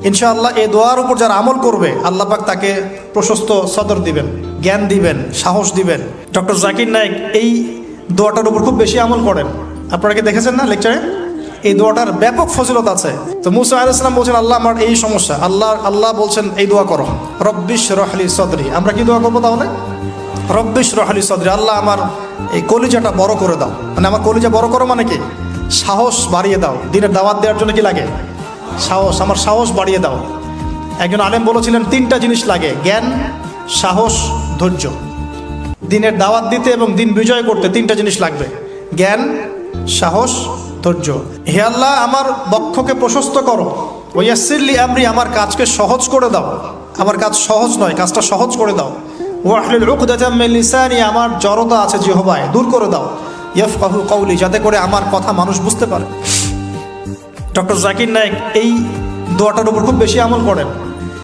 ইনশাআল্লাহ এই দোয়ার উপর যারা আমল করবে আল্লাহ পাক তাকে প্রশস্ত সদর দিবেন, জ্ঞান দিবেন, সাহস দিবেন। ডক্টর জাকির নায়েক এই দোয়াটার উপর খুব বেশি আমল করেন। আপনারা কি দেখেছেন না লেকচারে? এই দোয়াটার ব্যাপক ফজিলত আছে। তো মুসা আলাইহিস সালাম বলছেন, আল্লাহ আমার এই সমস্যা, আল্লাহ বলছেন এই দোয়া করো, রব্বিশ রহলি সদরি। আমরা কি দোয়া করবো তাহলে? রব্বিশ রহলি সদরি, আল্লাহ আমার এই কলিজাটা বড় করে দাও। মানে আমার কলিজা বড় করো মানে কি? সাহস বাড়িয়ে দাও। দিনের দাওয়াত দেওয়ার জন্য কি লাগে? সাহস। আমার সাহস বাড়িয়ে দাও। একজন আলেম বলেছিলেন 3টা জিনিস লাগে, জ্ঞান, সাহস, ধৈর্য। দিনের দাওয়াত দিতে এবং দিন বিজয় করতে 3টা জিনিস লাগবে, জ্ঞান, সাহস, ধৈর্য। হে আল্লাহ আমার বক্ষকে প্রশস্ত করো, ওয়াসসিরলি আমরি, আমার কাজকে সহজ করে দাও। আমার কাজ সহজ নয়, কাজটা সহজ করে দাও। ওয়াহলুল উকদাতাম মিন লিসানি, আমার জড়তা আছে জিহ্বায়, দূর করে দাও। ইয়াফকাহু কওলি, যাতে করে আমার কথা মানুষ বুঝতে পারে। ডক্টর জাকির নায়েক এই দোয়াটার উপর খুব বেশি আমল করেন।